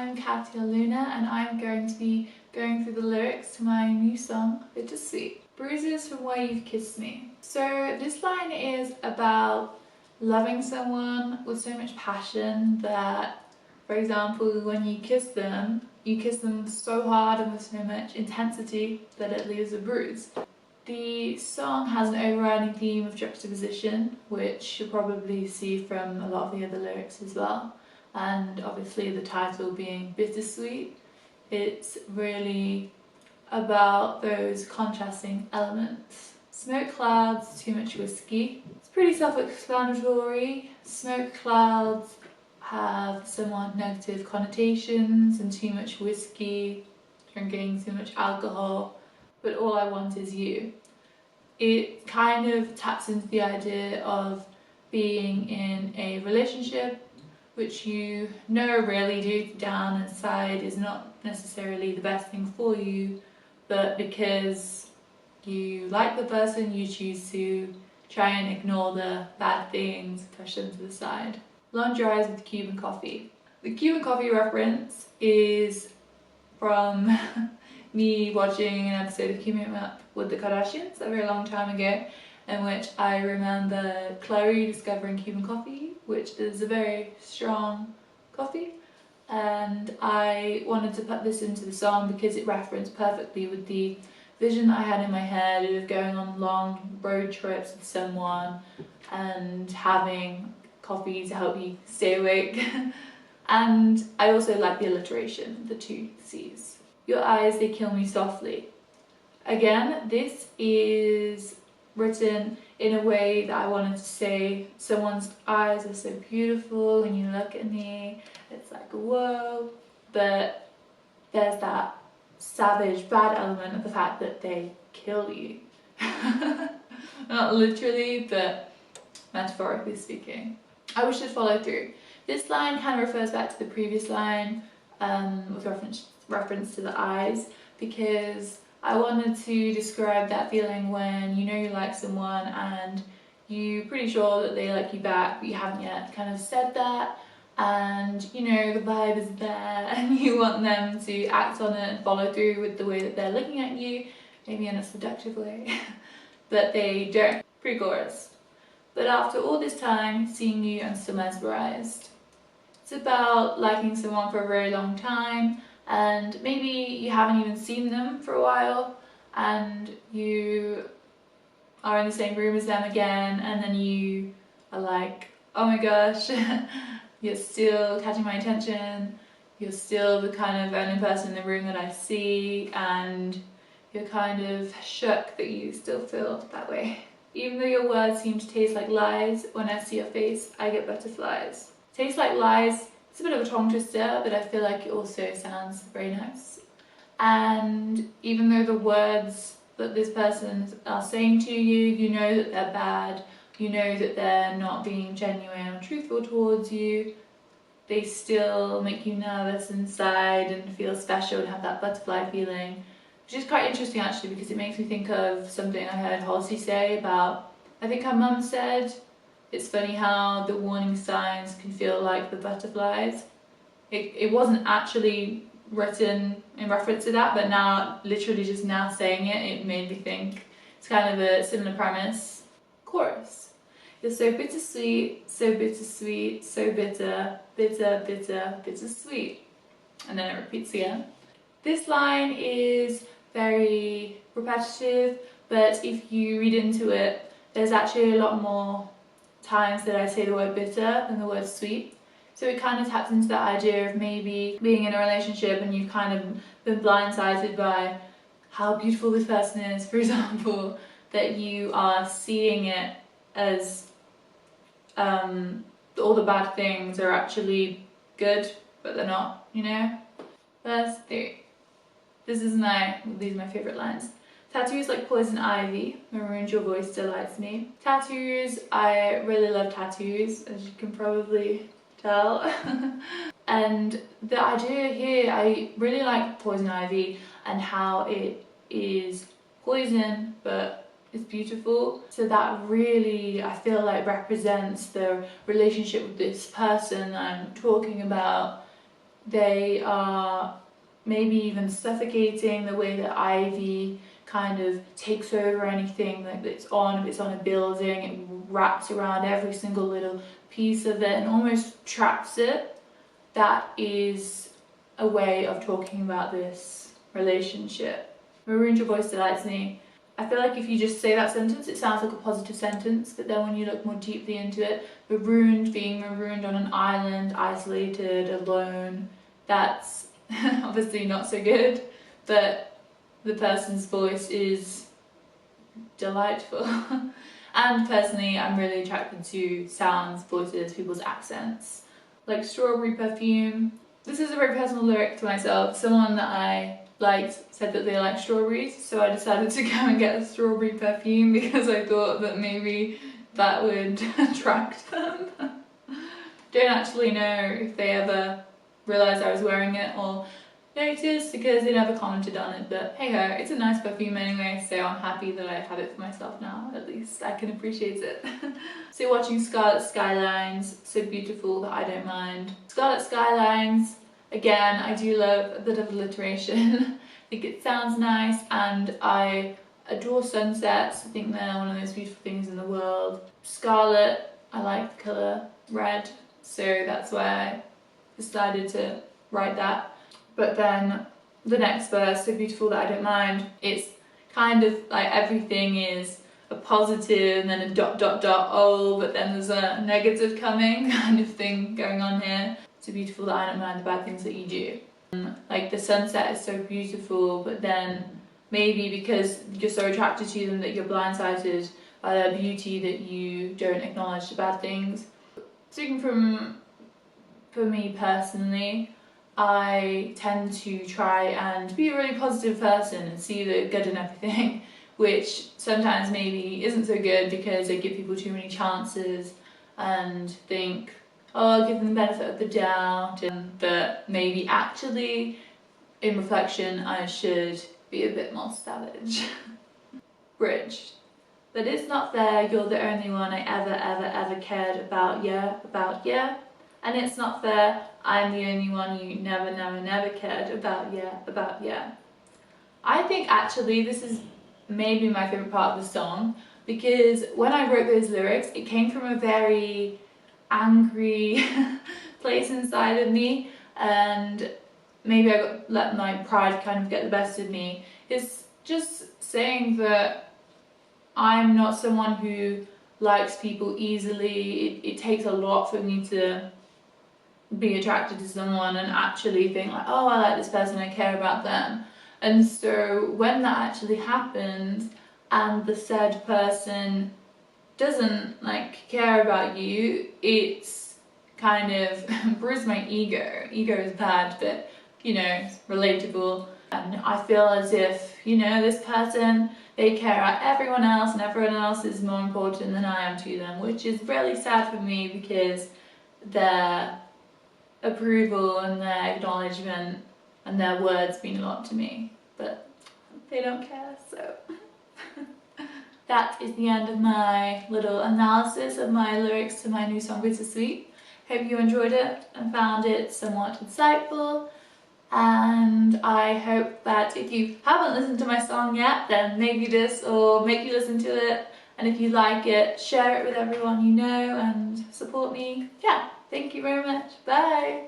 I'm Katia Luna and I'm going to be going through the lyrics to my new song, Bittersweet. Bruises from where you've kissed me. So this line is about loving someone with so much passion that, for example, when you kiss them so hard and with so much intensity that it leaves a bruise. The song has an overriding theme of juxtaposition, which you'll probably see from a lot of the other lyrics as well. And obviously the title being Bittersweet, it's really about those contrasting elements. Smoke clouds, too much whiskey. It's pretty self-explanatory. Smoke clouds have somewhat negative connotations, and too much whiskey, drinking too much alcohol, but all I want is you. It kind of taps into the idea of being in a relationship which you know really deep down inside is not necessarily the best thing for you, but because you like the person, you choose to try and ignore the bad things, push them to the side. Laundry eyes with Cuban coffee. The Cuban coffee reference is from me watching an episode of Keeping Up with the Kardashians a very long time ago, in which I remember Chloe discovering Cuban coffee, which is a very strong coffee, and I wanted to put this into the song because it referenced perfectly with the vision that I had in my head of going on long road trips with someone and having coffee to help you stay awake. And I also like the alliteration, the two C's. Your eyes, they kill me softly. Again, this is written in a way that I wanted to say someone's eyes are so beautiful when you look at me, it's like whoa, but there's that savage bad element of the fact that they kill you. Not literally, but metaphorically speaking. I wish they'd follow through. This line kind of refers back to the previous line with reference to the eyes, because I wanted to describe that feeling when you know you like someone and you're pretty sure that they like you back, but you haven't yet kind of said that, and you know the vibe is there and you want them to act on it and follow through with the way that they're looking at you, maybe in a seductive way, but they don't. Pre-chorus. But after all this time, seeing you, I'm still mesmerized. It's about liking someone for a very long time, and maybe you haven't even seen them for a while, and you are in the same room as them again, and then you are like, oh my gosh, you're still catching my attention, you're still the kind of only person in the room that I see, and you're kind of shook that you still feel that way. Even though your words seem to taste like lies, when I see your face, I get butterflies. Taste like lies, it's a bit of a tongue twister, but I feel like it also sounds very nice. And even though the words that this person are saying to you, you know that they're bad, you know that they're not being genuine or truthful towards you, they still make you nervous inside and feel special and have that butterfly feeling. Which is quite interesting actually, because it makes me think of something I heard Halsey say about, I think her mum said, it's funny how the warning signs can feel like the butterflies. It wasn't actually written in reference to that, but now, literally just now saying it, it made me think it's kind of a similar premise. Chorus. You're so bittersweet, so bittersweet, so bitter, bitter, bitter, bittersweet. And then it repeats again. This line is very repetitive, but if you read into it, there's actually a lot more times that I say the word bitter than the word sweet. So it kind of taps into that idea of maybe being in a relationship and you've kind of been blindsided by how beautiful this person is, for example, that you are seeing it as all the bad things are actually good, but they're not, you know? Verse 3. These are my favourite lines. Tattoos like poison ivy, maroons your voice delights me. Tattoos, I really love tattoos, as you can probably tell. And the idea here, I really like poison ivy and how it is poison, but it's beautiful. So that really, I feel like, represents the relationship with this person I'm talking about. they are maybe even suffocating, the way that ivy kind of takes over anything like if it's on a building, it wraps around every single little piece of it and almost traps it. That is a way of talking about this relationship. Marooned your voice delights me. I feel like if you just say that sentence, it sounds like a positive sentence, but then when you look more deeply into it, marooned, being marooned on an island, isolated, alone, that's obviously not so good, but the person's voice is delightful. And personally, I'm really attracted to sounds, voices, people's accents. Like Strawberry Perfume. This is a very personal lyric to myself. Someone that I liked said that they like strawberries, so I decided to go and get a strawberry perfume because I thought that maybe that would attract them. Don't actually know if they ever realised I was wearing it or noticed because they never commented on it, but hey ho, it's a nice perfume anyway, so I'm happy that I have it for myself now. At least I can appreciate it. So watching Scarlet Skylines, so beautiful that I don't mind. Scarlet Skylines, again, I do love a bit of alliteration. I think it sounds nice, and I adore sunsets. I think they're one of the most beautiful things in the world. Scarlet, I like the colour red, so that's why I decided to write that. But then the next verse, so beautiful that I don't mind, it's kind of like everything is a positive and then a ... oh, but then there's a negative coming kind of thing going on here. So beautiful that I don't mind the bad things that you do. Like the sunset is so beautiful, but then maybe because you're so attracted to them that you're blindsided by their beauty that you don't acknowledge the bad things. Speaking for me personally, I tend to try and be a really positive person and see the good in everything, which sometimes maybe isn't so good because I give people too many chances and think, oh, I'll give them the benefit of the doubt, but maybe actually, in reflection, I should be a bit more savage. Bridge. But it's not fair, you're the only one I ever cared about, yeah. And it's not fair, I'm the only one you never cared about, yeah. I think actually this is maybe my favourite part of the song, because when I wrote those lyrics, it came from a very angry place inside of me, and maybe I let my pride kind of get the best of me. It's just saying that I'm not someone who likes people easily. It takes a lot for me to be attracted to someone and actually think like, oh, I like this person, I care about them. And so when that actually happens and the said person doesn't like care about you, it's kind of bruised my ego. Ego is bad, but you know, it's relatable. And I feel as if, you know, this person, they care about everyone else and everyone else is more important than I am to them, which is really sad for me because their approval and their acknowledgement and their words mean a lot to me, but they don't care, so. That is the end of my little analysis of my lyrics to my new song Bittersweet. Hope you enjoyed it and found it somewhat insightful, and I hope that if you haven't listened to my song yet, then maybe this will make you listen to it, and if you like it, share it with everyone you know and support me. Yeah, thank you very much. Bye!